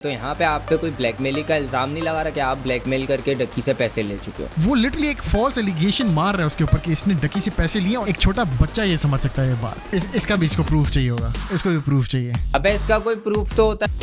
तो यहाँ पे आप पे कोई ब्लैकमेलिंग का इल्जाम नहीं लगा रहा कि आप ब्लैकमेल करके डक्की से पैसे ले चुके हो? वो लिटरली एक फॉल्स एलिगेशन मार रहा है उसके ऊपर कि इसने डकी से पैसे लिए और एक छोटा बच्चा ये समझ सकता है ये बात। इसका भी इसको प्रूफ चाहिए होगा, इसको भी प्रूफ चाहिए। अबे इसका कोई प्रूफ तो होता है।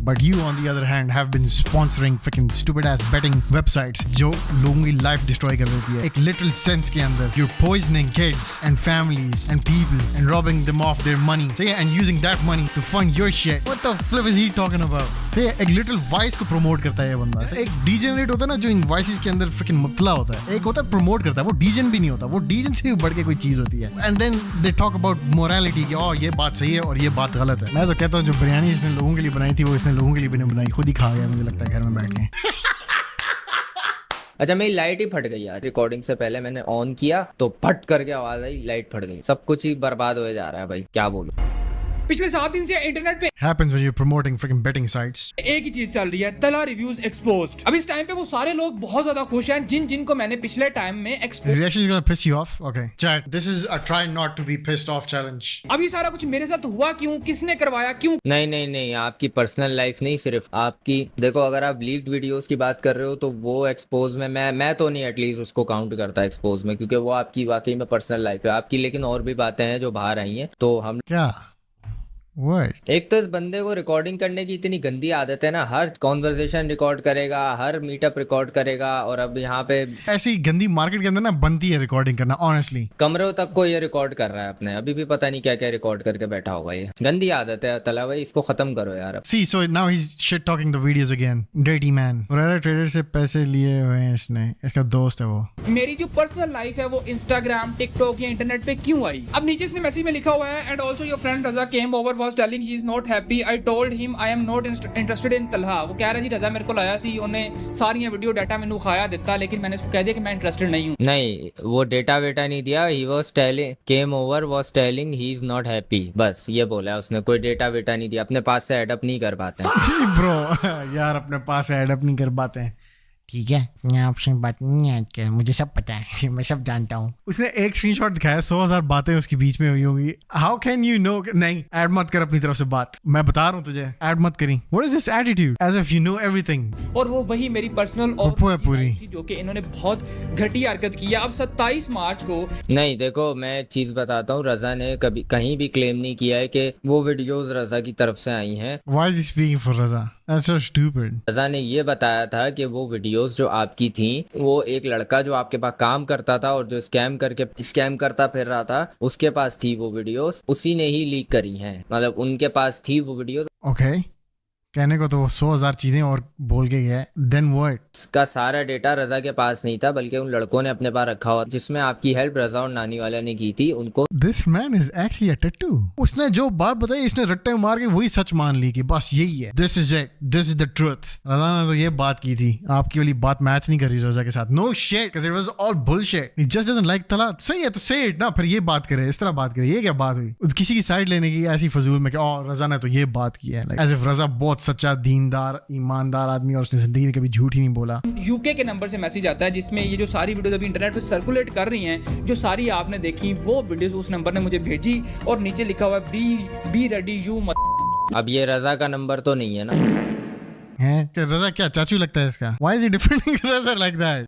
But you on the other hand have been sponsoring freaking stupid ass betting websites जो लोगों की लाइफ डिस्ट्रॉय कर देती है एक लिटिल सेंस के अंदर। You're poisoning kids and families and people and robbing them of their money, and using that money to fund your shit. What the flip is he talking about? एक little vice को promote करता है ये बंदा। एक degenerate होता है ना जो इन वाइसेस के अंदर freaking मुतला होता है, एक होता है प्रमोट करता है, वो डीजन भी नहीं होता, वो डीजन से भी बढ़ के कोई चीज होती है। And then they talk about morality कि ओ ये बात सही है और ये बात गलत है। मैं तो कहता हूँ जो बिरयानी इसने लोगों के लिए बनाई थी वो इसने लोगों के लिए भी नहीं बनाई, खुद ही खा गया मुझे लगता है घर में बैठ के। अच्छा मेरी लाइट ही फट गई यार। रिकॉर्डिंग से पहले मैंने ऑन किया तो फट करके आवाज आई, लाइट फट गई। सब कुछ ही बर्बाद हो जा रहा है भाई, क्या बोलूं। पिछले 7 दिन से इंटरनेट पे Happens when you're promoting freaking betting sites. एक ही चीज चल रही है, तला रिव्यूज एक्सपोज्ड। अब इस टाइम पे वो सारे लोग बहुत ज्यादा खुश हैं जिनको मैंने पिछले टाइम में Is it actually gonna piss you off? Okay. Chat, this is a try not to be pissed off challenge. अब ये सारा कुछ मेरे साथ हुआ क्यों, किसने करवाया क्यों? नहीं नहीं नहीं, आपकी पर्सनल लाइफ नहीं, सिर्फ आपकी। देखो अगर आप लीक्ड वीडियोस की बात कर रहे हो तो वो एक्सपोज में मैं तो नहीं एटलीस्ट उसको काउंट करता एक्सपोज में, क्योंकि वो आपकी वाकई में पर्सनल लाइफ है आपकी। लेकिन और भी बातें हैं जो बाहर आई हैं तो हम क्या What? एक तो इस बंदे को रिकॉर्डिंग करने की इतनी गंदी आदत है ना, हर कॉन्वर्सेशन रिकॉर्ड करेगा, हर मीटअप रिकॉर्ड करेगा। और अब यहाँ पे ऐसी गंदी मार्केट के अंदर ना बनती है रिकॉर्डिंग करना ऑनेस्टली। कमरों तक को ये रिकॉर्ड कर रहा है अपने, अभी भी पता नहीं क्या क्या रिकॉर्ड करके बैठा होगा। ये गंदी आदत है तला भाई, इसको खत्म करो यार। See, so now he's shit talking the videos again. Dirty man. Ferrari trader से पैसे लिए हुए हैं इसने, इसका दोस्त है वो। मेरी जो पर्सनल लाइफ है वो इंस्टाग्राम, टिकटॉक या इंटरनेट पे क्यों आई? अब नीचे इसने मैसेज में लिखा हुआ है, and also your friend Raza came over was telling he is not happy. I told him I am not interested in Talha. वो कह रहा जी रजा मेरे को लाया सी, उन्हें सारी वीडियो डाटा मैंने खाया देता, लेकिन मैंने उसको कह दिया कि मैं इंटरेस्टेड नहीं हूँ। नहीं, वो डेटा वेटा नहीं दिया। He was telling, came over was telling he is not happy, बस ये बोला उसने। कोई डेटा वेटा नहीं दिया, अपने पास से एडअप नहीं कर पाते हैं। जी ब्रो यार अपने पास एडअप नहीं कर पाते हैं, ठीक है। मैं आपसे बात नहीं आज कर, मुझे सब पता है मैं सब जानता हूँ। उसने एक स्क्रीनशॉट दिखाया, 100,000 बातें उसके बीच में हुई होंगी। How can you know? नहीं, ऐड मत कर अपनी तरफ से बात, मैं बता रहा हूँ तुझे, ऐड मत करी। What is this attitude as if you know everything. और वो वही मेरी पर्सनल पूरी थी जो कि इन्होंने बहुत घटिया हरकत की है। अब 27 मार्च को नहीं देखो, मैं एक चीज बताता हूँ, रजा ने कभी कहीं भी क्लेम नहीं किया है कि वो वीडियोस रजा की तरफ से आई हैं। Why is he speaking for Raza? That's so stupid. रजा ने ये बताया था कि वो वीडियोस जो आपकी थी, वो एक लड़का जो आपके पास काम करता था और जो स्कैम करता फिर रहा था, उसके पास थी वो वीडियोस, उसी ने ही लीक करी हैं। मतलब उनके पास थी वो वीडियोस। Okay. कहने को तो वो 100,000 चीजें और बोल के गया। Then what? इसका सारा डेटा रजा के पास नहीं था, बल्कि उन लड़कों ने अपने पास रखा हुआ, जिसमें आपकी हेल्प रजा और नानी वाले ने की थी। उनको This man is actually a tattoo. उसने जो बात बताई इसने रट्टे मार के वही सच मान ली कि बस यही है, this is it, this is the truth. रजा ने तो ये बात की थी, आपकी वाली बात मैच नहीं कर रही रजा के साथ। No shit, because it was all bullshit. He just doesn't like तला। सही है तो say it ना, फिर ये बात करे, इस तरह बात करे, ये क्या बात हुई? किसी की साइड लेने की ऐसी फजूल में कि ओ रजा ने तो ये बात की है, as if रजा बहुत सच्चा दीनदार ईमानदार आदमी और उसने जिंदगी में कभी झूठ ही नहीं बोला। यूके के नंबर से मैसेज आता है जिसमें ये जो सारी वीडियोस अभी इंटरनेट पे सर्कुलेट कर रही हैं, जो सारी आपने देखी, वो वीडियोस उस नंबर ने मुझे भेजी और नीचे लिखा हुआ है बी रेडी यू। अब ये रजा का नंबर तो नहीं है ना? है कि रजा क्या चाचू लगता है इसका? Why is he defending Raza like that?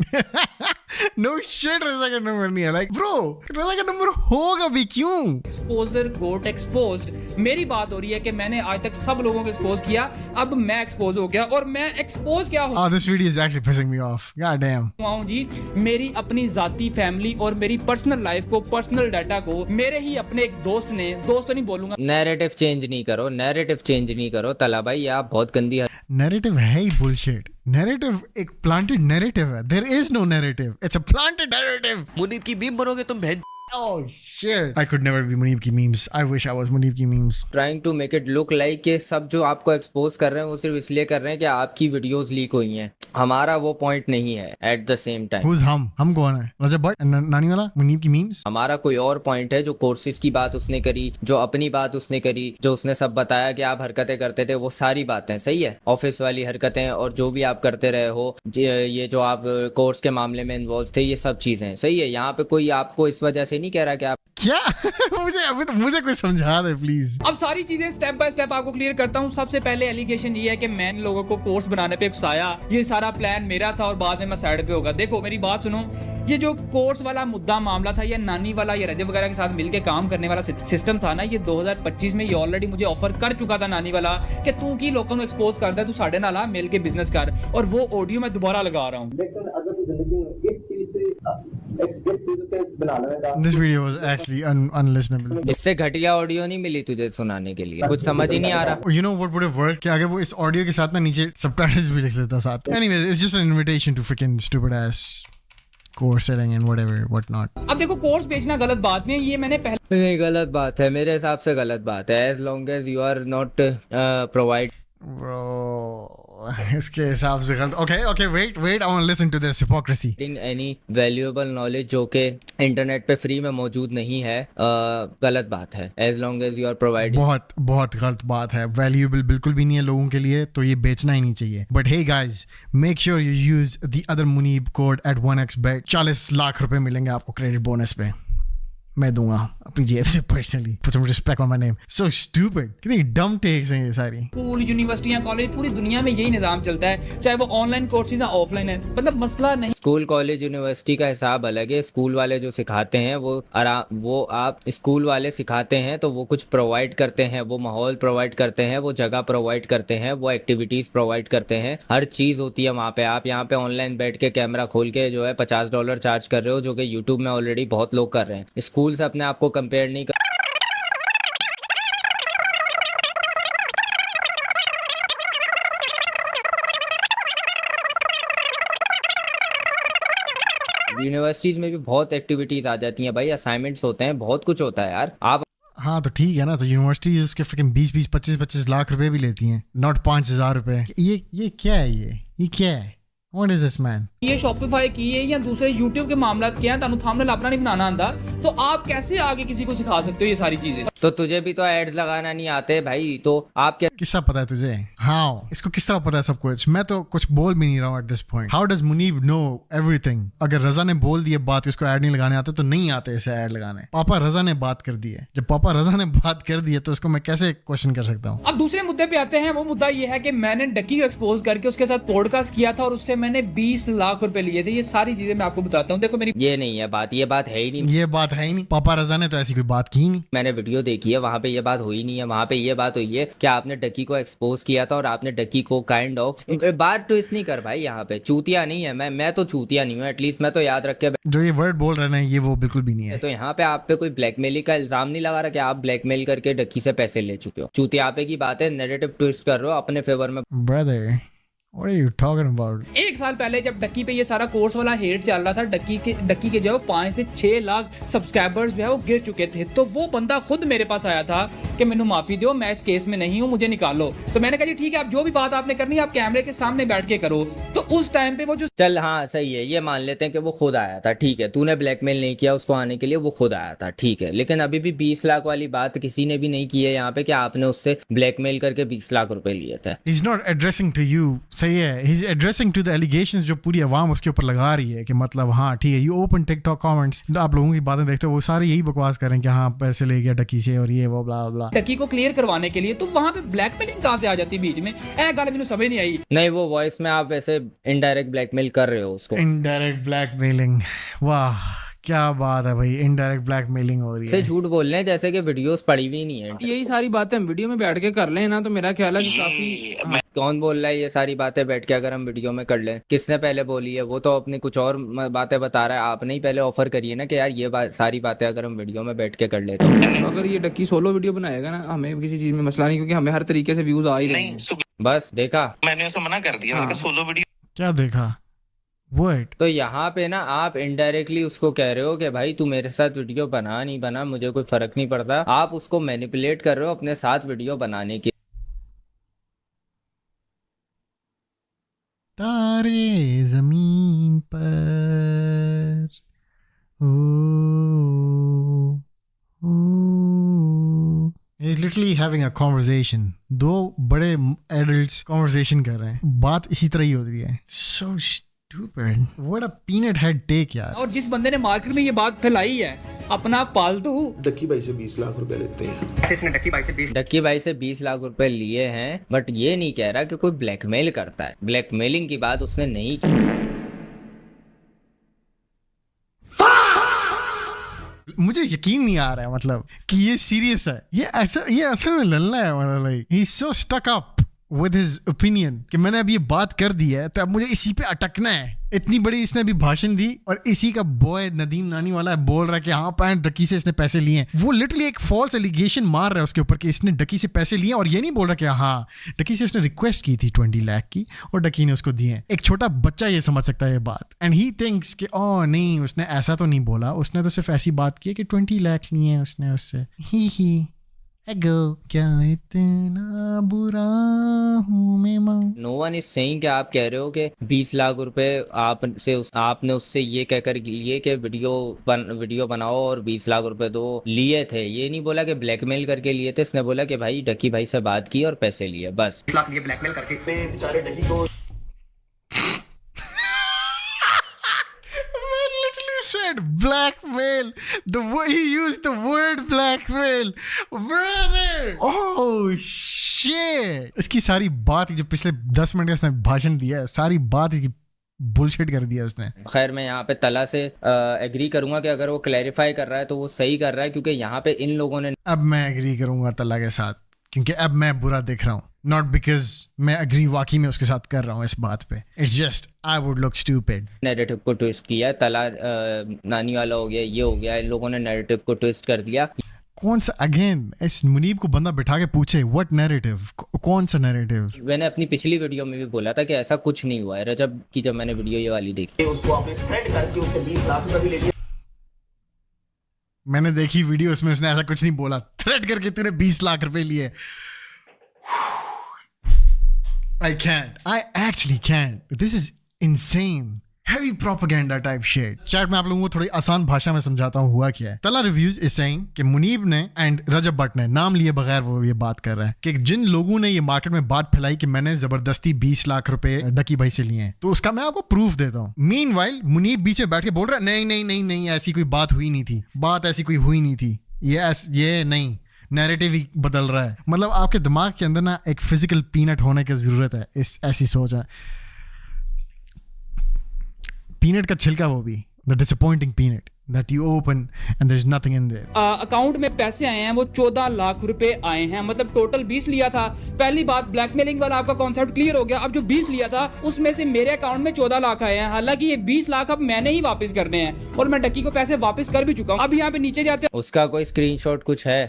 No shit, रजा का नंबर नहीं है। Like bro, रजा का नंबर होगा भी क्यों? एक्सपोजर गोट एक्सपोज्ड। मेरी बात हो रही है कि मैंने आज तक सब लोगों को एक्सपोज किया, अब मैं एक्सपोज हो गया। और मैं एक्सपोज क्या Oh, this video is actually pissing me off. God damn. हूँ जी, मेरी अपनी जाती फैमिली और मेरी पर्सनल लाइफ को, पर्सनल डाटा को मेरे ही अपने एक दोस्त ने, दोस्त तो नहीं बोलूंगा, नैरेटिव चेंज नहीं करो, नैरेटिव चेंज नहीं करो तला भाई, ये आप बहुत गंदी नैरेटिव है ही बुलशिट। नैरेटिव एक प्लांटेड नैरेटिव है। There is no narrative, it's a planted narrative. Munib की बीम बनोगे तुम भेड़। Oh shit, I could never be Munib की memes. I wish I was Munib की memes. Trying to make it look like कि सब जो आपको एक्सपोज कर रहे हैं वो सिर्फ इसलिए कर रहे हैं कि आपकी वीडियोस लीक हुई हैं। हमारा वो पॉइंट नहीं है at the same time. Who's हम कौन है? रजब भट्ट, नानी वाला, मुनीब की मीम्स। हमारा कोई और पॉइंट है, जो कोर्सेज की बात उसने करी, जो अपनी बात उसने करी, जो उसने सब बताया कि आप हरकतें करते थे, वो सारी बातें सही है, ऑफिस वाली हरकतें और जो भी आप करते रहे हो, ये जो आप कोर्स के मामले में इन्वॉल्व थे, ये सब चीजें सही है। यहाँ पे कोई आपको इस वजह से नहीं कह रहा कि आप क्या? मुझे कोई समझा दे प्लीज। अब सारी चीजें स्टेप बाय स्टेप आपको क्लियर करता हूँ। सबसे पहले एलिगेशन ये है कि मैंने लोगों को कोर्स बनाने पे उकसाया, ये सारा प्लान मेरा था और बाद में मैं साइड पे होगा। देखो मेरी बात सुनो, ये जो कोर्स वाला मुद्दा मामला था, ये नानी वाला, ये रजब वगैरह के साथ मिलके काम करने वाला सिस्टम था ना, ये 2025 में ये ऑलरेडी मुझे ऑफर कर चुका था नानी वाला कि तू की लोगों को एक्सपोज कर दे, तू साढ़े नाला मिल के बिजनेस कर, और वो ऑडियो मैं दोबारा लगा रहा हूँ। This video was actually unlistenable. इससे घटिया ऑडियो नहीं मिली तुझे सुनाने के लिए, कुछ समझ ही नहीं आ रहा। You know what would have worked? कि अगर वो इस ऑडियो के साथ ना नीचे subtitles भी लिख लेता साथ। Anyways, it's just an invitation to freaking stupid ass course selling and whatever, whatnot. अब देखो कोर्स बेचना गलत बात नहीं है, ये मैंने पहले नहीं, गलत बात है, मेरे हिसाब से गलत बात है। As long as you are not provide Bro, इसके हिसाब से गलत। Okay, wait, I want to listen to this hypocrisy. Any valuable knowledge जो कि इंटरनेट पे फ्री में मौजूद नहीं है, गलत बात है। As long as you are providing, बहुत गलत बात है। वैल्यूएबल बिल्कुल भी नहीं है लोगों के लिए, तो ये बेचना ही नहीं चाहिए। But hey guys, make sure you use the other Munib code at 1xbet। 40 lakh रुपए मिलेंगे आपको क्रेडिट बोनस पे, मैं दूंगा अपनी जेब से personally. Put some respect on my name. So stupid. कितनी dumb takes हैं ये सारी। स्कूल, यूनिवर्सिटियां, कॉलेज, पूरी दुनिया में यही निजाम चलता है, चाहे वो ऑनलाइन कोर्सेज या ऑफलाइन है, मतलब मसला नहीं। स्कूल कॉलेज यूनिवर्सिटी का हिसाब अलग है। स्कूल वाले जो सिखाते हैं वो आप स्कूल वाले सिखाते हैं तो वो कुछ प्रोवाइड करते हैं, वो माहौल प्रोवाइड करते हैं, वो जगह प्रोवाइड करते हैं, वो एक्टिविटीज प्रोवाइड करते हैं, हर चीज़ होती है वहाँ पे। आप यहाँ पे ऑनलाइन बैठ के कैमरा खोल के जो है $50 चार्ज कर रहे हो, जो कि यूट्यूब में ऑलरेडी बहुत लोग कर रहे हैं। स्कूल से अपने आप को कंपेयर नहीं कर। यूनिवर्सिटीज में भी बहुत एक्टिविटीज आ जाती हैं भाई, असाइनमेंट्स होते हैं, बहुत कुछ होता है यार। आप हाँ तो ठीक है ना, तो यूनिवर्सिटी उसके फ्रिकिंग 20-20, 25-25 लाख रुपए भी लेती हैं, नॉट 5,000 रुपए। ये क्या है? ये क्या है? What is this man? ये शॉपिफाई की है या दूसरे यूट्यूब के मामला क्या है, तानु थंबनेल अपना नहीं बनाना आंदा, तो आप कैसे आगे किसी को सिखा सकते हो ये सारी चीजें? तो तुझे भी तो एड्स लगाना नहीं आते भाई, तो आप क्या किस्सा पता है तुझे? हाँ, इसको किस तरह पता है सब कुछ? मैं तो कुछ बोल भी नहीं रहा हूँ at this point. How does Munib know everything? अगर रजा ने बोल दिए बात, उसको ऐड नहीं लगाने आते, तो नहीं आते इसे ऐड लगाने। पापा रजा ने बात कर दी है, जब पापा रजा ने बात कर दी है तो उसको मैं कैसे क्वेश्चन कर सकता हूँ? अब दूसरे मुद्दे पे आते हैं। वो मुद्दा ये है कि मैंने डक्की को एक्सपोज करके उसके साथ पॉडकास्ट किया था और उससे मैंने 20 लाख रुपए लिए थे। ये सारी चीजें मैं आपको बताता हूँ। देखो मेरी ये नहीं है बात, ये बात है ही नहीं। ये बात है ही नहीं। पापा रजा ने तो ऐसी कोई बात की ही नहीं। मैंने वीडियो देखी है, वहां पे ये बात हुई नहीं है। वहां पे ये बात हुई है कि आपने डक्की को एक्सपोज किया था और आपने डक्की को काइंड ऑफ बात ट्विस्ट नहीं कर भाई। यहाँ पे चूतिया नहीं है मैं तो चूतिया नहीं हूँ, एटलीस्ट मैं तो याद रख के। जो ये वर्ड बोल रहे हैं ये वो बिल्कुल भी नहीं है। तो यहाँ पे आप पे कोई ब्लैकमेलिंग का इल्जाम नहीं लगा रहा कि आप ब्लैकमेल करके डक्की से पैसे ले चुके हो। चूतियापे की बात है, नेगेटिव ट्विस्ट कर रहे हो अपने फेवर में। Brother, What are you talking about? 1 साल पहले जब डक्की पे ये सारा कोर्स वाला हेट चल रहा था, डक्की के जो है 5 से 6 लाख सब्सक्राइबर्स जो है वो गिर चुके थे। तो वो बंदा खुद मेरे पास आया था कि मैंने माफी दो, मैं इस केस में नहीं हूँ, मुझे निकालो। तो मैंने कहा जी ठीक है, आप जो भी बात आपने करनी है आप कैमरे के सामने बैठ के करो। तो उस टाइम पे वो जो चल हाँ सही है, ये मान लेते हैं कि वो खुद आया था, ठीक है, तूने ब्लैकमेल नहीं किया उसको आने के लिए, वो खुद आया था, ठीक है। लेकिन अभी भी 20 लाख वाली बात किसी ने भी नहीं की है यहाँ पे कि आपने उससे ब्लैकमेल करके 20 लाख रुपए लिए थे। He's not addressing to you, सही है। He's addressing to the allegations जो पूरी आवाम उसके ऊपर लगा रही है कि मतलब हाँ ठीक है, you open TikTok comments, आप लोगों की बातें देखते हो वो सारे यही बकवास कर रहे हैं कि हाँ पैसे ले गया डक्की से और ये वो ब्ला ब्ला। डक्की को क्लियर करवाने के लिए, तो वहां पे ब्लैकमेलिंग कहाँ से आ जाती है बीच में? गल मैंने समझ नहीं आई। नहीं, वो वॉइस में आप वैसे इनडायरेक्ट ब्लैकमेल कर रहे हो उसको। इनडायरेक्ट ब्लैकमेलिंग, वाह क्या बात है भाई, इनडायरेक्ट ब्लैकमेलिंग हो रही से है। झूठ बोल रहे हैं जैसे कि वीडियोस पड़ी हुई नहीं है। यही सारी बातें हम वीडियो में बैठ के कर लें ना, तो मेरा ख्याल है कि काफी। कौन बोल रहा है ये सारी बातें बैठ के अगर हम वीडियो में कर लें? किसने पहले बोली है? वो तो अपनी कुछ और बातें बता रहा है। आपने ही पहले ऑफर करी है ना कि यार ये सारी बातें अगर हम वीडियो में बैठ के कर ले तो। अगर ये डक्की सोलो वीडियो बनाएगा ना, हमें किसी चीज में मसला नहीं, क्योंकि हमें हर तरीके से व्यूज आ ही रहे हैं। बस देखा, मैंने उसको मना कर दिया, मैंने कहा सोलो वीडियो। क्या देखा? What? तो यहाँ पे ना आप इनडायरेक्टली उसको कह रहे हो कि भाई तू मेरे साथ वीडियो बना नहीं बना मुझे कोई फर्क नहीं पड़ता। आप उसको मैनिपुलेट कर रहे हो अपने साथ वीडियो बनाने के। तारे जमीन पर, ओ He's literally having a conversation. दो बड़े adults conversation कर रहे हैं, बात इसी तरह ही हो रही है. So stupid. What a peanut head take यार. और जिस बंदे ने मार्केट में ये बात फैलाई है अपना पालतू, डक्की भाई से 20 लाख रुपए लेते हैं। इसने डक्की भाई से 20 लाख रुपए लिए हैं, बट ये नहीं कह रहा कि कोई ब्लैकमेल करता है। ब्लैकमेलिंग की बात उसने नहीं की। मुझे यकीन नहीं आ रहा है मतलब कि ये सीरियस है, ये असल में लल्ला है, मतलब like he is so stuck up with his opinion कि मैंने अब ये बात कर दी है तो अब मुझे इसी पे अटकना है। इतनी बड़ी इसने अभी भाषण दी और इसी का बॉय नदीम नानी वाला है बोल रहा है कि हाँ पैंट डकी से इसने पैसे लिए हैं। वो लिटरली एक फॉल्स एलिगेशन मार रहा है उसके ऊपर कि इसने डकी से पैसे लिए, और ये नहीं बोल रहा कि हाँ डकी से उसने रिक्वेस्ट की थी 20 लाख की और डकी ने उसको दिए। एक छोटा बच्चा ये समझ सकता है ये बात, एंड ही थिंक्स कि ओह नहीं उसने ऐसा तो नहीं बोला, उसने तो सिर्फ ऐसी बात की है कि 20 लाख लिए हैं उसने उससे। ही एगो क्या इतना बुरा हूँ मैं माँ। नो वन इज सेइंग कि आप कह रहे हो कि 20 लाख रुपए आपने उससे ये कहकर लिए कि वीडियो बनाओ और 20 लाख रुपए दो लिए थे। ये नहीं बोला कि ब्लैकमेल करके लिए थे, इसने बोला कि भाई डकी भाई से बात की और पैसे लिए, बस। 20 लाख लिए ब्लैकमेल करके बेचारे डक्की को said blackmail. He used the word blackmail, brother. Oh shit. इसकी सारी बात जो पिछले 10 मिनट उसने भाषण दिया है, सारी बात इसकी बुलशिट कर दिया उसने। खैर मैं यहाँ पे तला से एग्री करूंगा कि अगर वो क्लैरिफाई कर रहा है तो वो सही कर रहा है, क्योंकि यहाँ पे इन लोगों ने अब मैं एग्री करूंगा तला के साथ, क्योंकि अब मैं बुरा दिख रहा हूँ, नॉट बिकॉज मैं एग्री वाकई में उसके साथ कर रहा हूँ इस बात पे, it's just I would look stupid. Narrative को ट्विस्ट किया। तला नानी वाला हो गया, ये हो गया, इन लोगों ने नैरेटिव को ट्विस्ट कर दिया। कौन सा, अगेन इस मुनीब को बंदा बिठा के पूछे व्हाट नैरेटिव, कौन सा नैरेटिव? मैंने अपनी पिछली वीडियो में भी बोला था कि ऐसा कुछ नहीं हुआ है। रजब की जब मैंने वीडियो ये वाली देखी, उसको आपने थ्रेड करके उससे 20 लाख रुपए भी ले लिए। मैंने देखी वीडियो, उसमें उसने ऐसा कुछ नहीं बोला, थ्रेड करके तूने 20 लाख रुपए लिए। I can't. I actually can't. This is insane. Heavy propaganda type shit. Chat में आप लोगों को थोड़ी आसान भाषा में समझाता हूँ हुआ क्या है। तला रिव्यूज इज सेइंग कि मुनीब ने एंड रजब भट्ट ने नाम लिए बगैर वो ये बात कर रहे हैं कि जिन लोगों ने ये मार्केट में बात फैलाई कि मैंने जबरदस्ती 20 लाख रुपए डकी भाई से लिए हैं, तो उसका मैं आपको प्रूफ देता हूँ। मीनवाइल मुनीब बीच में बैठ के बोल रहा है नहीं नहीं नहीं नहीं ऐसी कोई बात हुई नहीं थी, बात ऐसी कोई हुई नहीं थी, ये नहीं, नैरेटिव ही बदल रहा है। मतलब आपके दिमाग के अंदर ना एक फिजिकल पीनट होने की जरूरत है, इस ऐसी सोच है। पीनट का छिलका, वो भी the disappointing peanut that you open and there's nothing in there. Account में पैसे आए हैं वो 14 लाख रुपए आए हैं, मतलब टोटल 20 लिया था। पहली बात ब्लैकमेलिंग वाला आपका कॉन्सेप्ट क्लियर हो गया। अब जो 20 लिया था उसमें से मेरे अकाउंट में 14 लाख आए हैं, हालांकि ये 20 लाख अब मैंने ही वापस करने हैं और मैं डक्की को पैसे वापस कर भी चुका हूँ। अब यहाँ पे नीचे जाते हैं, उसका कोई स्क्रीनशॉट कुछ है?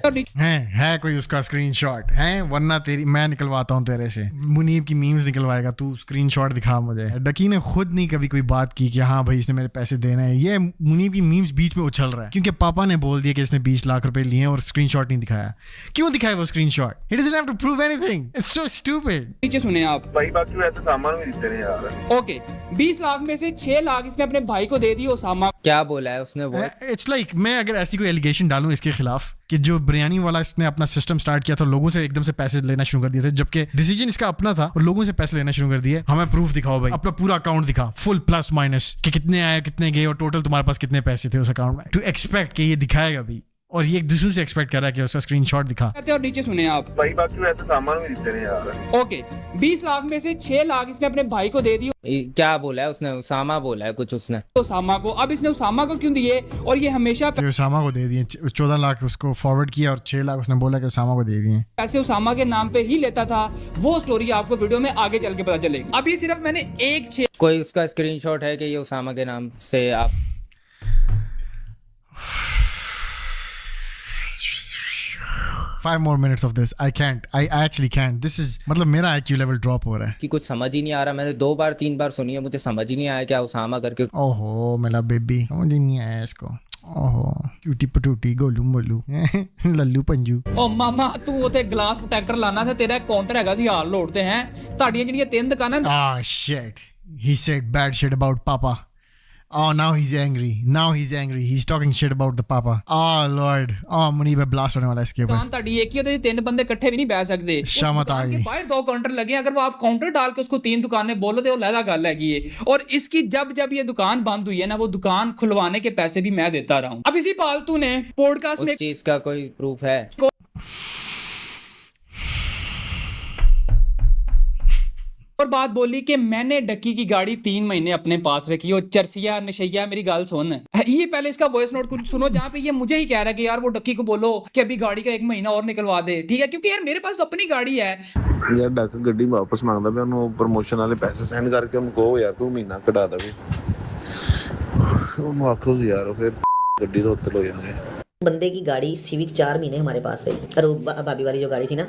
है कोई उसका स्क्रीनशॉट है? वरना तेरी मैं निकलवाता हूँ तेरे से, मुनीब की मीम्स निकलवाएगा तू, स्क्रीनशॉट दिखा मुझे। डक्की ने खुद नहीं कभी कोई बात की कि हाँ भाई इसने मेरे पैसे देने हैं, ये मुनीब की मीम्स बीच में उछल रहा है क्योंकि पापा ने बोल दिया कि इसने 20 लाख रुपए लिए और स्क्रीनशॉट नहीं दिखाया। क्यों दिखाया वो screenshot? He doesn't have to prove anything. It's so stupid. नीचे सुने आप भाई, बाकी वैसे सामान भी देते नहीं यार। ओके 20 लाख में से 6 लाख इसने अपने भाई को दे दी ओसामा। क्या बोला है उसने? वो इट्स लाइक मैं अगर ऐसी कोई एलिगेशन डालूं इसके खिलाफ कि जो बिरयानी वाला इसने अपना सिस्टम स्टार्ट किया था, लोगों से एकदम से पैसे लेना शुरू कर दिए थे, जबकि डिसीजन इसका अपना था और लोगों से पैसे लेना शुरू कर दिए। हमें प्रूफ दिखाओ भाई, अपना पूरा अकाउंट दिखा, फुल प्लस माइनस कि कितने आए कितने गए और टोटल तुम्हारे पास कितने पैसे थे उस अकाउंट में। टू एक्सपेक्ट कि ये दिखाएगा भी, और ये एक दूसरे से एक्सपेक्ट कर रहा है कि उसका स्क्रीनशॉट दिखा। और नीचे सुने आप भाई, बाकी वैसे सामान भी देते नहीं यार। ओके 20 लाख में से 6 लाख इसने अपने भाई को दे दी। क्या बोला है उसने? उसामा बोला है कुछ उसने ओसामा को। अब इसने ओसामा को क्यों दिए और ये हमेशा उसामा को दे दिए। 14 लाख उसको फॉरवर्ड किया और 6 लाख उसने बोला कि उसामा को दे दिए। पैसे उसामा के नाम पे ही लेता था। वो स्टोरी आपको वीडियो में आगे चल के पता चलेगी। अब ये सिर्फ मैंने एक कोई उसका स्क्रीनशॉट है कि ये उसामा के नाम से आप 5 more minutes of this. I can't. I actually can't. This is मतलब मेरा IQ level drop हो रहा है कि कुछ समझ ही नहीं आ रहा। मैंने 2 बार 3 बार सुनी है, मुझे समझ ही नहीं आया क्या उसामा करके। ओहो मेरा बेबी, समझ ही नहीं आया इसको। ओहो क्यूटी पटूटी गोलू मोलू लल्लू पंजू। ओ मामा तू उते ग्लास प्रोटेक्टर लाना से तेरा काउंटर हैगा सी हाल लोड़ते हैं ਤੁਹਾਡੀਆਂ ਜਿਹੜੀਆਂ 3 ਦੁਕਾਨਾਂ। Ah shit. he said bad shit about Papa. Oh, now he's angry. He's talking shit about the Papa. Oh Lord. Oh, Munib blast होने वाला है इसके ऊपर. दुकान ਤੁਹਾਡੀ एक ही होती है, 3 बंदे इकट्ठे भी नहीं बैठ सकते. शामत आ गई. बाहर 2 काउंटर लगे, अगर वो आप काउंटर डाल के उसको 3 दुकानें बोलो तो लहदा गल हैगी है. और इसकी जब ये दुकान बंद हुई है ना, वो दुकान खुलवाने के पैसे भी मैं देता रहा हूं. अब इसी पालतू ने पॉडकास्ट में उस चीज का कोई प्रूफ है? और बात बोली कि मैंने डक्की की गाड़ी 3 महीने अपने पास रखी और चरसिया नशैया मेरी गाल सुन. ये पहले इसका वॉइस नोट कुछ सुनो जहाँ पे ये मुझे ही कह रहा है कि यार वो डक्की को बोलो कि अभी गाड़ी का 1 महीना और निकलवा दे, ठीक है, क्योंकि यार मेरे पास तो अपनी गाड़ी है. ਯਾਰ ਡੱਕ ਗੱਡੀ ਵਾਪਸ ਮੰਗਦਾ ਪਿਆ, ਉਹਨੂੰ ਪ੍ਰਮੋਸ਼ਨ ਵਾਲੇ ਪੈਸੇ ਸੈਂਡ ਕਰਕੇ ਉਹਨੂੰ ਕਹੋ ਯਾਰ ਤੂੰ ਮਹੀਨਾ ਕਢਾ ਦੇਵੇ, ਉਹਨੂੰ ਆਖੋ ਯਾਰ ਫਿਰ ਗੱਡੀ ਤੋਂ ਉੱਤੇ ਹੋ ਜਾਣਗੇ. बंदे की गाड़ी सिविक 4 महीने हमारे पास रही, और वो भाभी वाली जो गाड़ी थी ना,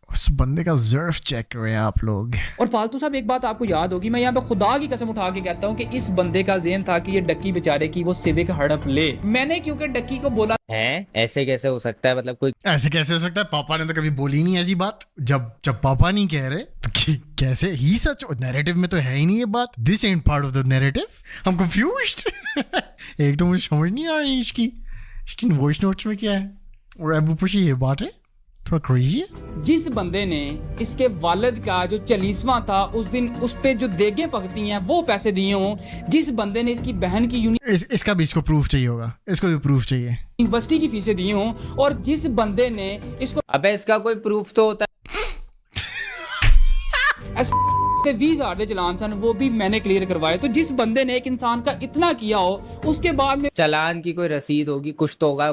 उस बंदे का ज़र्फ चेक करें आप लोग. और फालतू साहब एक बात आपको याद होगी, मैं यहाँ पे खुदा की कसम उठा के कहता हूँ कि इस बंदे का ज़हन था कि ये डक्की बेचारे की वो सिविक हड़प ले. मैंने क्योंकि डक्की को बोला है, ऐसे कैसे हो सकता है? मतलब कोई ऐसे कैसे हो सकता है? पापा ने तो कभी बोली नहीं ऐसी बात. जब पापा नहीं कह रहे तो कैसे ही सच? नैरेटिव में तो है ही नहीं ये बात. This and part of the narrative. I'm confused. एक तो मुझे समझ नहीं आ रही इसकी वॉइस नोट्स में क्या है, और अब ऊपर से ये बात है, थोड़ा क्रेजी है. जिस बंदे ने इसके वालिद का जो 40वां था उस दिन उस पे जो देगे पकती हैं वो पैसे दिए हों, जिस बंदे ने इसकी बहन की इसका भी इसको प्रूफ चाहिए होगा, इसको भी प्रूफ चाहिए. यूनिवर्सिटी की फीसें दी हों, और जिस बंदे ने इसको अबे इसका कोई प्रूफ तो होता है. के 20,000 के चलान सन वो भी मैंने क्लियर करवाए. तो जिस बंदे ने एक इंसान का इतना किया हो, उसके बाद में चालान की कोई रसीद होगी, कुछ तो होगा.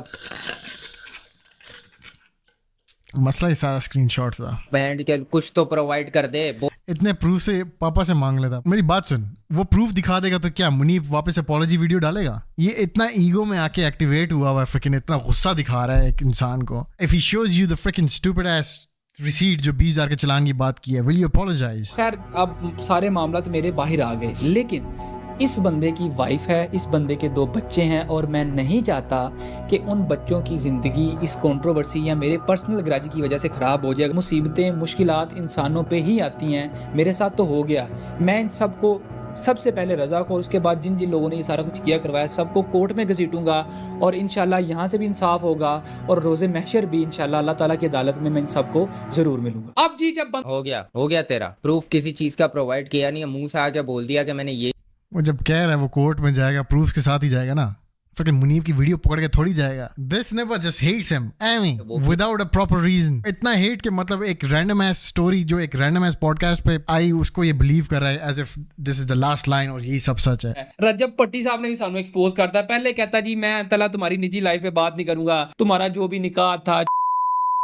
मसला ही सारा स्क्रीनशॉट्स था. बैंड के कुछ तो प्रोवाइड कर दे. इतने प्रूफ से पापा से मांग लेता. मेरी बात सुन, वो प्रूफ दिखा देगा तो क्या मुनीब वापस अपॉलॉजी वीडियो डालेगा? ये इतना ईगो में आके एक्टिवेट हुआ हुआ है, फ्रिकिन इतना गुस्सा दिखा रहा है एक इंसान को. If he shows you the freaking stupid S receipt जो 20,000 के चलान की बात की है, विल यू अपॉलोजाइज? खैर अब सारे मामला तो मेरे बाहर आ गए, लेकिन इस बंदे की वाइफ है, इस बंदे के 2 बच्चे हैं, और मैं नहीं चाहता कि उन बच्चों की ज़िंदगी इस कंट्रोवर्सी या मेरे पर्सनल ग्रज की वजह से ख़राब हो जाए. मुसीबतें मुश्किलात इंसानों पे ही आती हैं, मेरे साथ तो हो गया. मैं इन सबको, सबसे पहले रज़ा को और उसके बाद जिन जिन लोगों ने ये सारा कुछ किया करवाया, सबको कोर्ट में घसीटूंगा, और इंशाल्लाह यहाँ से भी इंसाफ होगा, और रोज़े महशर भी इंशाल्लाह अल्लाह ताला की अदालत में मैं इन सबको ज़रूर मिलूंगा. अब जी जब हो गया तेरा प्रूफ किसी चीज का प्रोवाइड किया नहीं है, मुंह से आके बोल दिया कि मैंने ये. वो जब कह रहा है वो कोर्ट में जाएगा, प्रूफ के साथ ही जाएगा ना. फ्रिकिन मुनीब की वीडियो पकड़ के थोड़ी जाएगा. This never just hates him Amy without a proper reason. इतना हेट के मतलब एक रैंडम एस स्टोरी जो एक रैंडम एस पॉडकास्ट पे आई, उसको ये बिलीव कर रहा है as if this is the last line और यही सब सच है. रजब पट्टी साहब ने भी सानू एक्सपोज करता है. पहले कहता जी मैं तला तुम्हारी निजी लाइफ पे बात नहीं करूंगा, तुम्हारा जो भी निकाह था,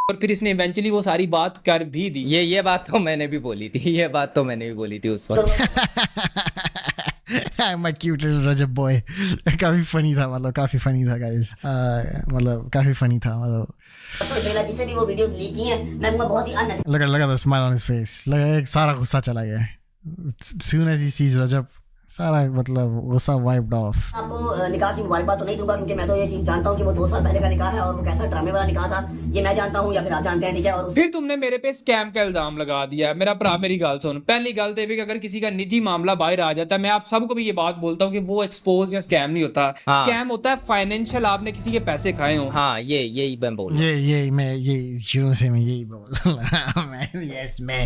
और फिर इसने इवेंचुअली वो सारी बात कर भी दी. ये बात तो मैंने भी बोली थी, उस वक्त. My cute little Rajab boy. काफी फनी था, मतलब काफी फनी था गाइस. मतलब काफी फनी था, मतलब जिससे भी वो वीडियोस लीक की हैं, मैं उनको बहुत ही लगा था स्माइल ऑन हिज फेस. लगा एक सारा गुस्सा चला गया. Soon as he sees Rajab, सारा मतलब गुस्सा वाइप्ड ऑफ. आपको निकाह की मुबारकबाद तो नहीं दूंगा, क्योंकि मैं तो ये चीज जानता हूँ कि वो 2 साल पहले का निकाह है, और वो कैसा ड्रामे वाला निकाह था ये मैं जानता हूँ, या फिर आप जानते हैं, ठीक है. और फिर तुमने मेरे पे स्कैम का इल्जाम लगा दिया. मेरा भरा मेरी गाल सुन, पहली गल तो अगर किसी का निजी मामला बाहर आ जाता है, मैं आप सबको भी ये बात बोलता हूँ कि वो एक्सपोज या स्कैम नहीं होता. स्कैम होता है फाइनेंशियल, आपने किसी के पैसे खाए हो. हाँ, यही मैं बोल रहा हूँ. मैं शुरू से मैं यही बोल रहा हूँ. यस मैं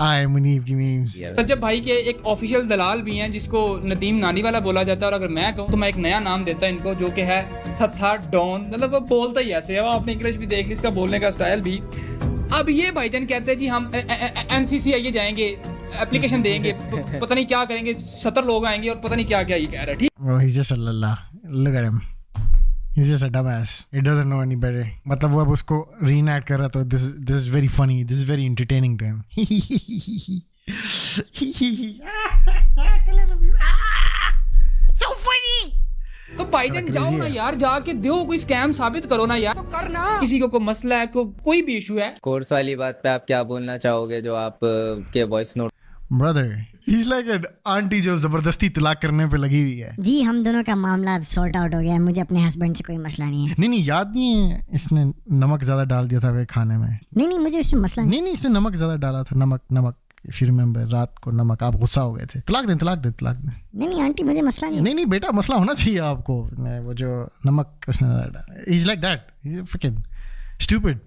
आई मुनीब की मीम्स. रजब भाई के एक ऑफिशियल दलाल भी हैं जिसको नदीम नानी वाला बोला जाता है, और अगर मैं कहूँ तो मैं एक नया नाम देता इनको, जो कि है थथा डॉन. मतलब वो बोलता ही ऐसे है, आपने इंग्लिश भी देख ली, इसका बोलने का स्टाइल भी. अब ये भाईजान कहते हैं जी हम MCCI जाएंगे, एप्लीकेशन देंगे, पता नहीं क्या करेंगे, 70 लोग आएंगे और पता नहीं क्या क्या ये कह रहा है. ठीक, he's just a lalla. Look at him. He's just a dumbass. He doesn't know any better. मतलब वो अब उसको रीएक्ट कर रहा, तो this is very funny. This is very entertaining to him. So funny. तो भाईजान जाओ ना यार, जाके दो, कोई स्कैम साबित करो ना यार, तो करना. किसी को कोई मसला है, कोई भी इशू है. कोर्स वाली बात पे आप क्या बोलना चाहोगे, जो आप के voice note? Brother, he's like an auntie जो जबरदस्ती तलाक करने पे लगी हुई है. जी हम दोनों का मामला अब सॉर्ट आउट हो गया है, मुझे अपने हस्बैंड से कोई मसला नहीं है. नहीं याद नहीं है इसने नमक ज्यादा डाल दिया था वे खाने में. नहीं मुझे इससे मसला नहीं इसने नमक ज्यादा डाला था. नमक इफ यू रिमेंबर, रात को नमक, आप गुस्सा हो गए थे, तलाक दें तलाक दें तलाक दें। नहीं आंटी मुझे मसला नहीं। नहीं बेटा, मसला होना चाहिए आपको। वो जो नमक उसने, is like that, fricking stupid,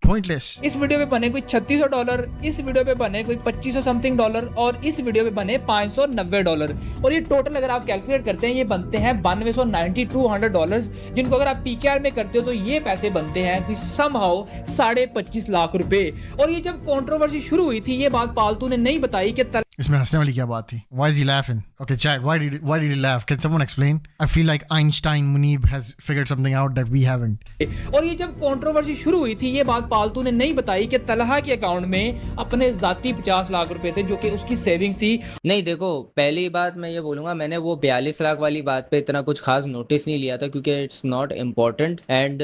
pointless. इस वीडियो पे बने कोई $3600, इस वीडियो पे बने कोई $2500 समथिंग और इस वीडियो पे बने $590 और ये टोटल अगर आप कैलकुलेट करते हैं ये बनते हैं $9200 जिनको अगर आप PKR में करते हो तो ये पैसे बनते हैं समहाउ 25.5 लाख रुपए। और ये जब कंट्रोवर्सी शुरू हुई थी ये बात पालतू ने नहीं बताई कि इसमें हंसने वाली क्या बात थी? Why is he laughing? Okay, chat. Why did he laugh? Can someone explain? I feel like Einstein Munib has figured something out that we haven't. और ये जब कंट्रोवर्सी शुरू हुई थी ये बात पालतू ने नहीं बताई कि तलहा के अकाउंट में अपने जाती 50 लाख रुपए थे जो कि उसकी सेविंग्स थी। नहीं देखो, पहली बात मैं ये बोलूंगा, मैंने वो 42 लाख वाली बात पे इतना कुछ खास नोटिस नहीं लिया था क्योंकि इट्स नॉट इम्पोर्टेंट एंड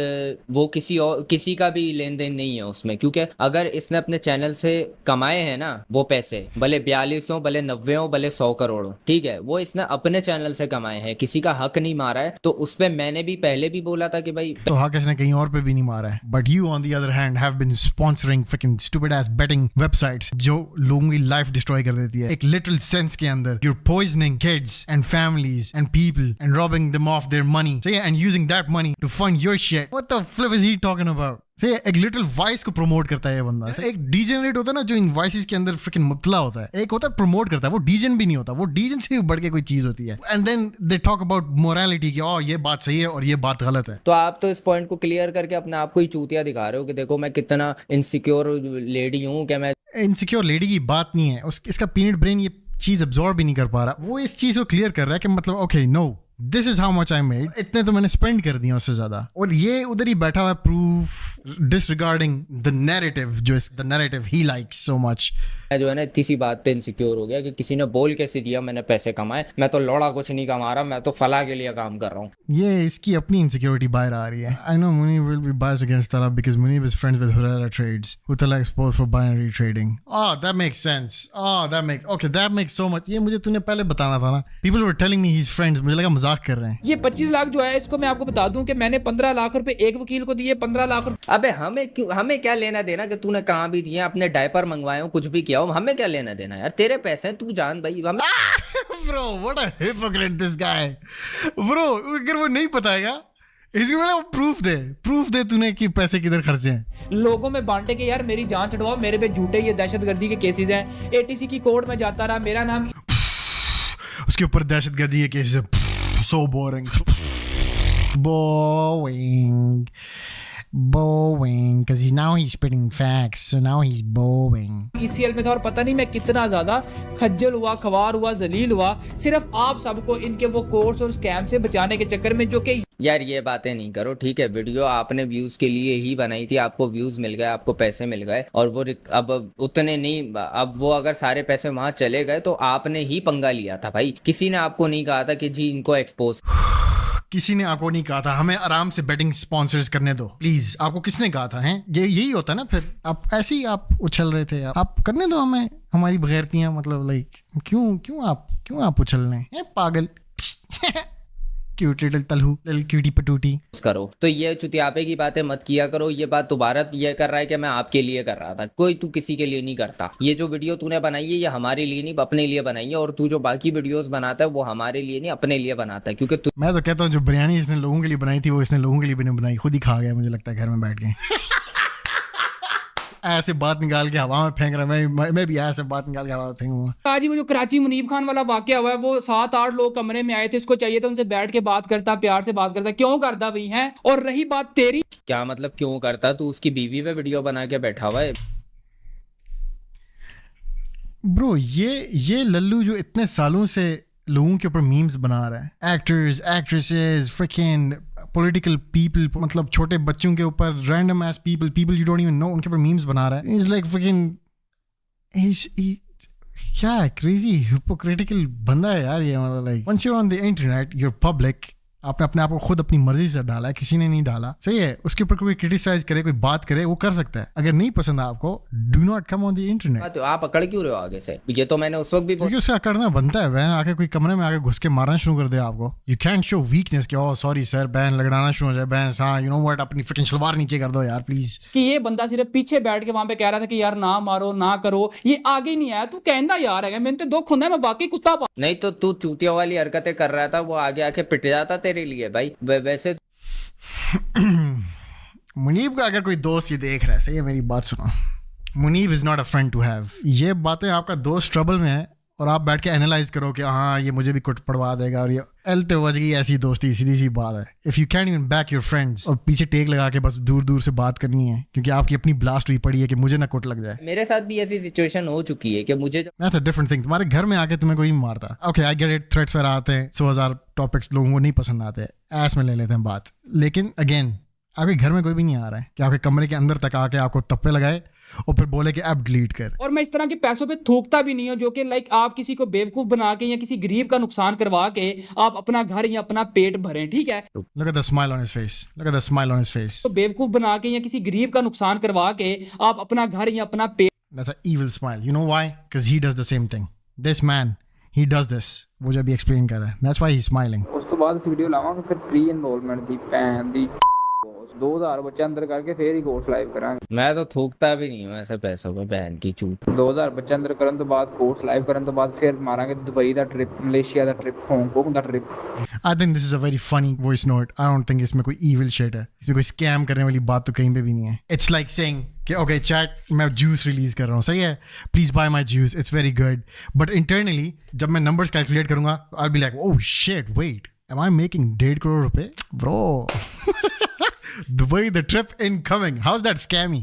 वो किसी का भी लेन देन नहीं है उसमें। क्योंकि अगर इसने अपने चैनल से कमाए हैं ना वो पैसे, भले 42 हो, भले 90 हो, भले 100 करोड़ हो, ठीक है, वो इसने अपने चैनल से कमाए हैं, किसी का हक नहीं मारा है। तो उस पे मैंने भी पहले भी बोला था कि भाई तो हक इसने कहीं और पे भी नहीं मारा है। But you on the other hand have been sponsoring freaking stupid ass betting websites जो लोगों की लाइफ डिस्ट्रॉय कर देती है एक लिटिल सेंस के अंदर। You're poisoning kids and families and people and robbing them of their money, and using that money to fund your shit. What the flip is he talking about? एक little vice को promote करता है ये बंदा। एक degenerate होता है ना जो इन वाइसेस के अंदर फ्रिकिंग मुब्तला होता है, एक होता है प्रमोट करता है, वो डीजन भी नहीं होता, वो डीजन से भी बढ़ के कोई चीज होती है। And then they talk about morality कि ये बात सही है और ये बात गलत है। तो आप तो इस पॉइंट को क्लियर करके अपने आप को ही चूतिया दिखा रहे हो कि देखो मैं कितना इनसिक्योर लेडी हूँ। क्या मैं इनसिक्योर लेडी की बात नहीं है, इसका पीनट ब्रेन ये चीज अब्सॉर्ब भी नहीं कर पा रहा। वो इस चीज को क्लियर कर रहा है कि मतलब okay no, this is how much I made, इतने तो मैंने स्पेंड कर दिया उससे ज्यादा। और ये उधर ही बैठा हुआ है प्रूफ डिसरिगार्डिंग द नैरेटिव, जो the narrative he likes so much. जो है ना इतनी सी बात पे इनसिक्योर हो गया कि किसी ने बोल कैसे दिया मैंने पैसे कमाए, मैं तो लौड़ा कुछ नहीं कमा रहा, मैं तो फला के लिए काम कर रहा हूँ। ये इसकी अपनी इनसिक्योरिटी बाहर आ रही है। I know Munib will be biased against Talha because Munib is friends with Hurera Trades, who Talha exposed for binary trading. Oh, that makes sense. Oh, that makes so much. ये मुझे तूने पहले बताना था ना। People were telling me he's friends, मुझे लगा मजाक कर रहे हैं। ये 25 लाख जो है इसको मैं आपको बता दूं कि मैंने 15 लाख रुपए एक वकील को दिए, 15 लाख रुपए। अबे हमें क्या लेना देना कि तूने कहाँ भी दिए, अपने डायपर मंगवाए हो, कुछ भी किया हो, हमें क्या लेना देना यार, तेरे पैसे हैं, तू जान भाई। Bro, what a hypocrite this guy. Bro, अगर वो नहीं बताएगा इसको बोला प्रूफ दे तूने कि पैसे किधर खर्चे हैं। लोगों में बांटे के यार मेरी जान छुड़वाओ, मेरे पे झूठे ये दहशतगर्दी के केसेस हैं, ATC की कोर्ट में जाता रहा, मेरा नाम उसके ऊपर दहशतगर्दी के cases, so boring, bowing because now he's spitting facts, so now he's bowing. ECL में था और पता नहीं मैं कितना ज्यादा खज्जल हुआ, खवार हुआ, जलील हुआ, सिर्फ आप सबको इनके वो कोर्स और स्कैम से बचाने के चक्कर में। जो कि यार ये बातें नहीं करो, ठीक है, वीडियो आपने व्यूज के लिए ही बनाई थी, आपको व्यूज मिल गए, आपको पैसे मिल गए, और वो अब उतने नहीं, अब वो अगर सारे पैसे वहां चले गए तो आपने ही पंगा लिया था भाई। किसी ने आपको नहीं कहा था कि जी इनको एक्सपोज, किसी ने आपको नहीं कहा था हमें आराम से बेटिंग स्पॉन्सर्स करने दो प्लीज। आपको किसने कहा था? हैं यही होता है ना, फिर आप ऐसे ही आप उछल रहे थे, आप करने दो हमें हमारी बगैरतियां, मतलब लाइक क्यों आप उछल रहे हैं पागल। क्यूट लिटिल तलहू, लिटिल क्यूटी पटूटी करो। तो ये चुतियापे की बातें मत किया करो। ये बात दोबारा ये कर रहा है कि मैं आपके लिए कर रहा था, कोई तू किसी के लिए नहीं करता। ये जो वीडियो तूने बनाई है ये हमारे लिए नहीं, अपने लिए बनाई है, और तू जो बाकी वीडियोस बनाता है वो हमारे लिए नहीं अपने लिए बनाता है। क्योंकि मैं तो कहता हूँ जो बिरयानी इसने लोगों के लिए बनाई थी वो इसने लोगों के लिए भी नहीं बनाई, खुद ही खा गया मुझे लगता है घर में बैठ के। ऐसे बात निकाल के हवा में फेंक रहा है, मैं भी ऐसे बात निकाल के हवा में फेंकूंगा। आज ही वो जो कराची मुनीब खान वाला वाकया हुआ है, वो 7-8 लोग कमरे में आए थे, इसको चाहिए था उनसे बैठ के बात करता, प्यार से बात करता, क्यों करता भाई है। और रही बात तेरी, क्या मतलब क्यों करता? तू उसकी बीवी पे वीडियो बना के बैठा हुआ है। ब्रो ये लल्लू जो इतने सालों से लोगों के ऊपर मीम्स बना रहा है, actors, actresses, freaking political people, मतलब छोटे बच्चों के ऊपर, random ass people you don't even know, उनके ऊपर मीम्स बना रहा है। इज लाइक फ्रिकिंग क्या क्रेजी हिपोक्रिटिकल बंदा है यार ये। मतलब like once you are on the internet you are public आपने अपने आप को खुद अपनी मर्जी से डाला है, किसी ने नहीं डाला, सही है। उसके ऊपर कोई क्रिटिसाइज करे, कोई बात करे, वो कर सकता है। अगर नहीं पसंद आपको, do not come on the internet. तो आप अकड़ क्यों रहे हो आगे से? ये तो मैंने उस वक्त भी क्योंकि उससे अकड़ना बनता है। बहन आके कोई कमरे में आके घुस के मारना शुरू कर दे आपको, यू कैन शो वीकनेस कि ओह सॉरी सर, बहन लगड़ाना शुरू हो जाए, बहन हाँ यू नो व्हाट, अपनी फ्रिकिंग सलवार नीचे कर दो यार प्लीज। कि ये बंदा सिर्फ पीछे बैठ के वहां पे कह रहा था कि यार ना मारो ना करो, ये आगे नहीं आया। तू कहना यार है, मैंने तो दुख होता है, मैं वाकई कुत्ता नहीं तो तू चूतिया वाली हरकतें कर रहा था, वो आगे आके पिट जाता तेरे लिए भाई। वैसे मुनीब का अगर कोई दोस्त ये देख रहा है, सही है, मेरी बात सुनो, Munib is not a friend to have. ये बातें आपका दोस्त ट्रबल में है और आप बैठ के एनालाइज करो कि हाँ ये मुझे भी कुट पड़वा देगा और ये एलते वजगी ऐसी दोस्ती, सीधी सी बात है। If you can even back your friends और पीछे टेक लगा के बस दूर दूर से बात करनी है क्योंकि आपकी अपनी ब्लास्ट हुई पड़ी है कि मुझे ना कुट लग जाए। मेरे साथ भी ऐसी सिचुएशन हो चुकी है कि मुझे दैट्स अ डिफरेंट थिंग। तुम्हारे घर में आके तुम्हें कोई नहीं मारता, okay I get it, threats वगैरह आते हैं, 100,000 टॉपिक्स लोगों को नहीं पसंद आते, ऐस में ले लेते हैं बात। लेकिन अगेन आपके घर में कोई भी नहीं आ रहा है कि आपके कमरे के अंदर तक आके आपको तप्पे लगाए और फिर बोले कि ऐप डिलीट कर। और मैं इस तरह के पैसों पे थूकता भी नहीं हूं जो कि लाइक आप किसी को बेवकूफ बना के या किसी गरीब का नुकसान करवा के आप अपना घर या अपना पेट भरें, ठीक है। Look at the smile on his face. Look at the smile on his face. तो बेवकूफ बना के या किसी गरीब का नुकसान करवा के आप अपना घर या अपना पेट। That's an evil smile. You know why? Because he does the same thing. This man, he does this. वो जब भी explain कर रहा है, that's why he's smiling. ਉਸ ਤੋਂ ਬਾਅਦ ਇਸ ਵੀਡੀਓ ਲਾਵਾਂਗੇ ਫਿਰ ਪ੍ਰੀ ਇਨਰੋਲਮੈਂਟ ਦੀ ਭੈਣ ਦੀ 2000 ਬੱਚੇ ਅੰਦਰ ਕਰਕੇ ਫੇਰ ਹੀ ਕੋਰਸ ਲਾਈਵ ਕਰਾਂਗੇ। मैं तो थूकता भी नहीं हूँ ऐसे पैसों पे, बहन की चूत। 2000 ਬੱਚੇ ਅੰਦਰ ਕਰਨ ਤੋਂ ਬਾਅਦ ਕੋਰਸ ਲਾਈਵ ਕਰਨ ਤੋਂ ਬਾਅਦ ਫਿਰ ਮਾਰਾਂਗੇ Dubai the trip, Malaysia the trip, Hong Kong the trip. I think this is a very funny voice note. I don't think इसमें कोई evil shit है, इसमें कोई scam करने वाली बात तो कहीं पे भी नहीं है। It's like saying कि okay chat, मैं juice release कर रहा हूँ, सही है, please buy my juice, it's very good, but internally जब मैं numbers calculate करूँगा I'll be like oh shit wait, am I making 1.5 crore रुपए bro? Dubai the trip incoming, how's that scammy?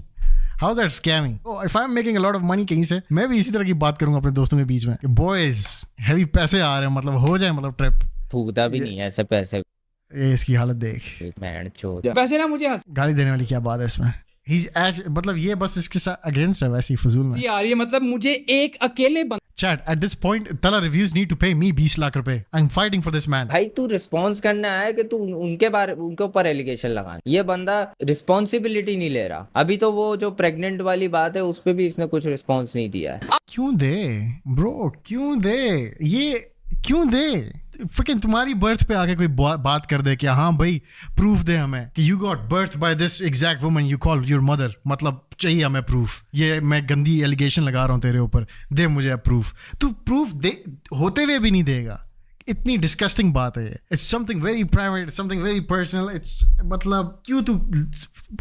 How's that scammy? Oh, if I'm making a lot of money कहीं से, मैं भी इसी तरह की बात करूंगा अपने दोस्तों के बीच में, boys heavy पैसे आ रहे हैं, मतलब हो जाए, मतलब ट्रिप। थूकता भी नहीं है ऐसे पैसे। ये इसकी हालत देख, बहन चोद। वैसे ना मुझे गाली देने वाली क्या बात है इसमें? He's मतलब ये बस इसके साथ अगेंस्ट है वैसे ही फजूल में। हंसी आ रही है, मतलब मुझे एक अकेले Chat, at this point Tala Reviews need to pay me 20 lakh रुपए. I'm fighting for this man. भाई तू रिस्पॉन्स करने आया कि तू उनके ऊपर एलिगेशन लगाना। ये बंदा रिस्पॉन्सिबिलिटी नहीं ले रहा। अभी तो वो जो प्रेग्नेंट वाली बात है उस पे भी इसने कुछ रिस्पॉन्स नहीं दिया है। क्यों दे ब्रो, क्यों दे, ये क्यों दे? फ्रिकिंग तुम्हारी बर्थ पे आके कोई बात कर दे कि हाँ भाई प्रूफ दे हमें कि you got birth by this exact woman you call your mother, मतलब चाहिए हमें प्रूफ, ये मैं गंदी एलिगेशन लगा रहा हूँ तेरे ऊपर, दे मुझे प्रूफ। तू प्रूफ दे होते हुए भी नहीं देगा, इतनी डिस्कस्टिंग बात है। It's something very private, something very personal. It's मतलब क्यों तू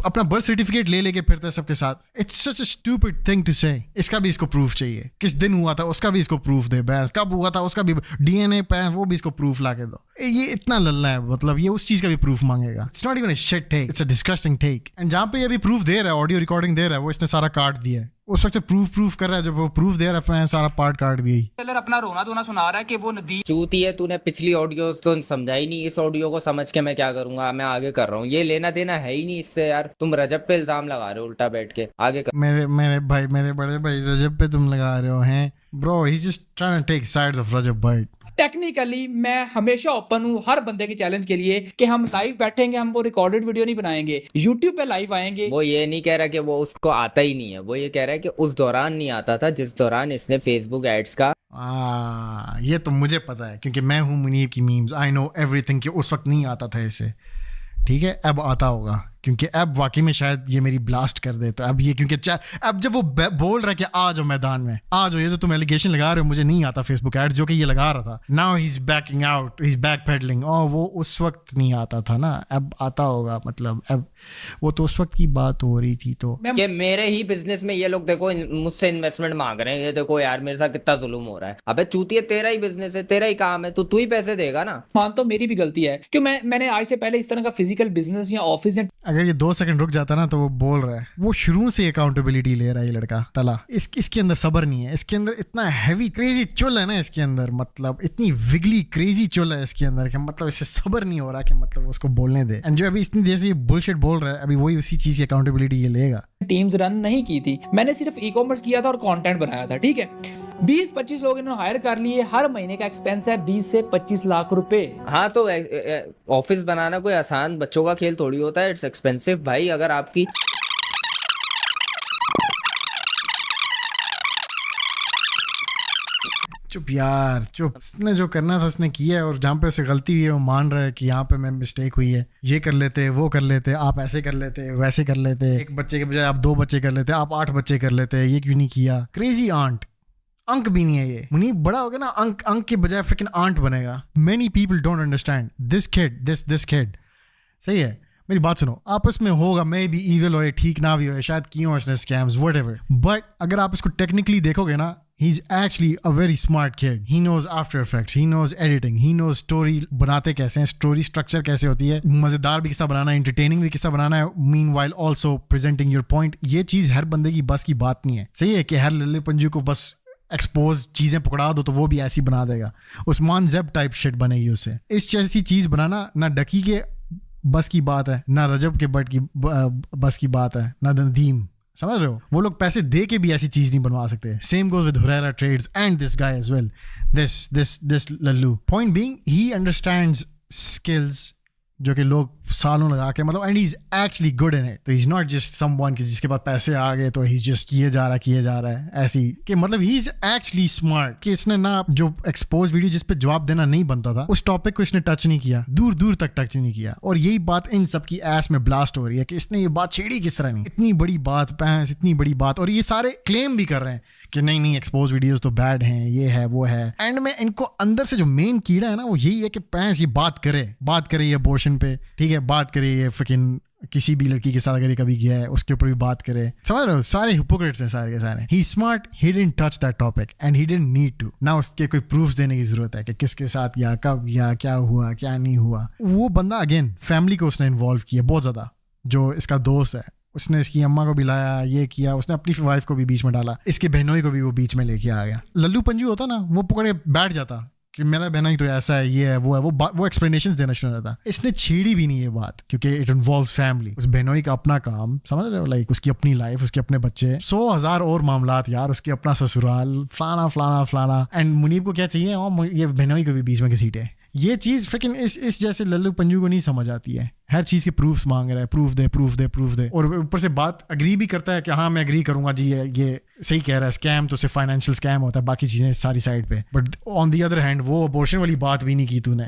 अपना बर्थ सर्टिफिकेट ले लेके फिरता है सबके साथ? It's such a stupid thing to say. इसका भी इसको प्रूफ चाहिए, किस दिन हुआ था उसका भी इसको प्रूफ दे, बहस कब हुआ था उसका भी, डीएनए पैन वो भी इसको प्रूफ ला के दो। ये इतना लल्ला है, मतलब ये उस चीज का भी प्रूफ मांगेगा। It's not even a shit take, it's a disgusting take. And जहाँ पे ये भी प्रूफ दे रहा है, ऑडियो रिकॉर्डिंग दे रहा है, वो इसने सारा काट दिया है। उस वक्त से प्रूफ कर रहा है, जब वो प्रूफ दे रहा है मैंने सारा पार्ट काट दिया। अपना रोना धोना सुना रहा है कि वो नदी चूती है। तूने पिछली ऑडियो तो समझा ही नहीं, इस ऑडियो को समझ के मैं क्या करूंगा? मैं आगे कर रहा हूँ, ये लेना देना है ही नहीं इससे यार। तुम रजब पे इल्जाम लगा रहे हो उल्टा बैठ के, आगे कर। मेरे भाई, मेरे बड़े भाई रजब पे तुम लगा रहे हो हैं bro. He just trying to take sides of Rajab भाई। टेक्निकली मैं हमेशा ओपन हूँ हर बंदे के चैलेंज के लिए कि हम लाइव बैठेंगे, हम वो रिकॉर्डेड वीडियो नहीं बनाएंगे, यूट्यूब पे लाइव आएंगे। वो ये नहीं कह रहा कि वो उसको आता ही नहीं है, वो ये कह रहा है कि उस दौरान नहीं आता था जिस दौरान इसने फेसबुक एड्स का। ये तो मुझे पता है क्योंकि मैं हूँ मुनीब की मीम्स। आई नो एवरीथिंग कि उस वक्त नहीं आता था इसे, ठीक है, अब आता होगा क्योंकि अब वाकई में शायद ये मेरी ब्लास्ट कर दे। तो अब ये क्योंकि अब जब वो बोल रहा है कि आ जाओ मैदान में, आ जाओ, ये तो तुम एलिगेशन लगा रहे हो मुझे नहीं आता फेसबुक एड, जो कि ये लगा रहा था। Now he is banking out, he is back pedalling. वो उस वक्त नहीं आता था ना, अब आता होगा। मतलब अब वो तो उस वक्त की बात हो रही थी। तो कि मेरे ही बिजनेस में ये लोग देखो मुझसे इन्वेस्टमेंट मांग रहे हैं, ये देखो यार मेरे साथ कितना जुल्म हो रहा है। अबे चूतिया, तेरा ही बिजनेस है, तेरा ही काम है, तो तू ही पैसे देगा ना। मान तो मेरी भी गलती है कि मैंने आज से पहले इस तरह का फिजिकल बिजनेस या ऑफिस। अगर ये 2 सेकंड रुक जाता ना तो वो बोल रहा है, वो शुरू से अकाउंटेबिलिटी ले रहा है ये लड़का तला। इसके अंदर सब्र नहीं है, इसके अंदर इतना हैवी क्रेजी चुल है ना इसके अंदर, मतलब इतनी विगली क्रेजी चुल है इसके अंदर कि मतलब इससे सब्र नहीं हो रहा कि मतलब उसको बोलने दे। एंड जो अभी इतनी देर से ये बुलशिट बोल रहा है, अभी वही उसी चीज की अकाउंटेबिलिटी ये लेगा। टीम्स रन नहीं की थी, मैंने सिर्फ ई कॉमर्स किया था और कंटेंट बनाया था, ठीक है। 20-25 लोग इन्होंने हायर कर लिए, हर महीने का एक्सपेंस है 20 से 25 लाख रुपए। हाँ तो ऑफिस बनाना कोई आसान बच्चों का खेल थोड़ी होता है, इट्स एक्सपेंसिव भाई। अगर आपकी चुप यार चुप, उसने जो करना था उसने किया है, और जहाँ पे उसे गलती हुई है वो मान रहा है कि यहाँ पे मैं मिस्टेक हुई है, ये कर लेते, वो कर लेते, आप ऐसे कर लेते, वैसे कर लेते, एक बच्चे के बजाय आप 2 बच्चे कर लेते, आप 8 बच्चे कर लेते, ये क्यों नहीं किया। क्रेजी आंट, अंक भी नहीं है ये। मुनीब बड़ा हो गया ना, अंक के बजाय फ्रिकिंग आंट बनेगा। Many people don't understand this kid. सही है, मेरी बात सुनो, आपस में होगा, मे बी ईविल हो, ठीक ना भी हो, शायद किए हो इसने स्कैम्स व्हाटएवर, बट अगर आप इसको टेक्निकली देखोगे ना, he's actually a very smart kid. He knows After Effects, he knows editing, he knows story बनाते कैसे हैं, story structure कैसे होती है, मज़ेदार भी किस्सा बनाना है, entertaining भी किस्सा बनाना है, meanwhile also presenting your point। ये चीज़ हर बंदे की बस की बात नहीं है। सही है कि हर लल्ले पंजू को बस एक्सपोज चीज़ें पकड़ा दो तो वो भी ऐसी बना देगा, उस्मान ज़ेब टाइप शिट बनेगी उससे। इस जैसी चीज़ बनाना ना डकी के बस की बात है, ना रजब के बट की बस की बात है, ना नदीम। समझ रहे हो, वो लोग पैसे दे के भी ऐसी चीज नहीं बनवा सकते। Same goes with Huraira trades and this guy as well, this Lallu. Point being, he understands skills जो कि लोग सालों लगा के, मतलब and he is actually good in it. तो he is not just someone कि जिसके पास पैसे आ गए तो ही जस्ट किए जा रहा है ऐसी कि, मतलब ही इज एक्चुअली स्मार्ट कि इसने ना जो एक्सपोज वीडियो जिस पे जवाब देना नहीं बनता था उस टॉपिक को इसने टच नहीं किया, दूर तक टच नहीं किया। और यही बात इन सब की एस में ब्लास्ट हो रही है कि इसने ये बात छेड़ी किस तरह नहीं, इतनी बड़ी बात पैंस, इतनी बड़ी बात, और ये सारे क्लेम भी कर रहे हैं कि नहीं एक्सपोज वीडियोस तो बैड हैं, ये है वो है। एंड में इनको अंदर से जो मेन कीड़ा है ना वो यही है कि पैंस ये बात करे ये अबॉर्शन पे, ठीक है, बात करे ये फ्रिकिंग किसी भी लड़की के साथ अगर ये कभी किया है उसके ऊपर भी बात करे। समझ रहे हो, सारे हिपोक्रेट्स हैं सारे के सारे। He smart, he didn't touch that topic and he didn't need to. ना उसके कोई प्रूफ्स देने की जरूरत है कि किसके साथ या कब या क्या हुआ क्या नहीं हुआ। वो बंदा अगेन फैमिली को उसने इन्वॉल्व किया बहुत ज्यादा। जो इसका दोस्त है उसने इसकी अम्मा को भी लाया, ये किया, उसने अपनी वाइफ को भी बीच में डाला, इसके बहनोई को भी वो बीच में लेके आ गया। लल्लू पंजू होता ना वो पकड़े बैठ जाता कि मेरा बहनोई तो ऐसा है, ये है वो है, वो एक्सप्लेनेशंस देना शुरू होता। इसने छेड़ी भी नहीं ये बात क्योंकि इट इन्वॉल्व्स फैमिली। उस बहनोई का अपना काम, समझ रहे हो, लाइक उसकी अपनी लाइफ, उसके अपने बच्चे, 100,000 और मामलात यार, उसके अपना ससुराल, फलाना। एंड मुनीब को क्या चाहिए, ये बहनोई को भी बीच में घसीटे। ये चीज़ फ्रिकिंग इस जैसे लल्लू पंजू को नहीं समझ आती है। हर चीज़ के प्रूफ्स मांग रहा है, प्रूफ दे, और ऊपर से बात अग्री भी करता है कि हाँ मैं अग्री करूंगा जी, ये सही कह रहा है, स्कैम तो सिर्फ फाइनेंशियल स्कैम होता है, बाकी चीज़ें सारी साइड पे। But on the other hand वो अबॉर्शन वाली बात भी नहीं की तूने।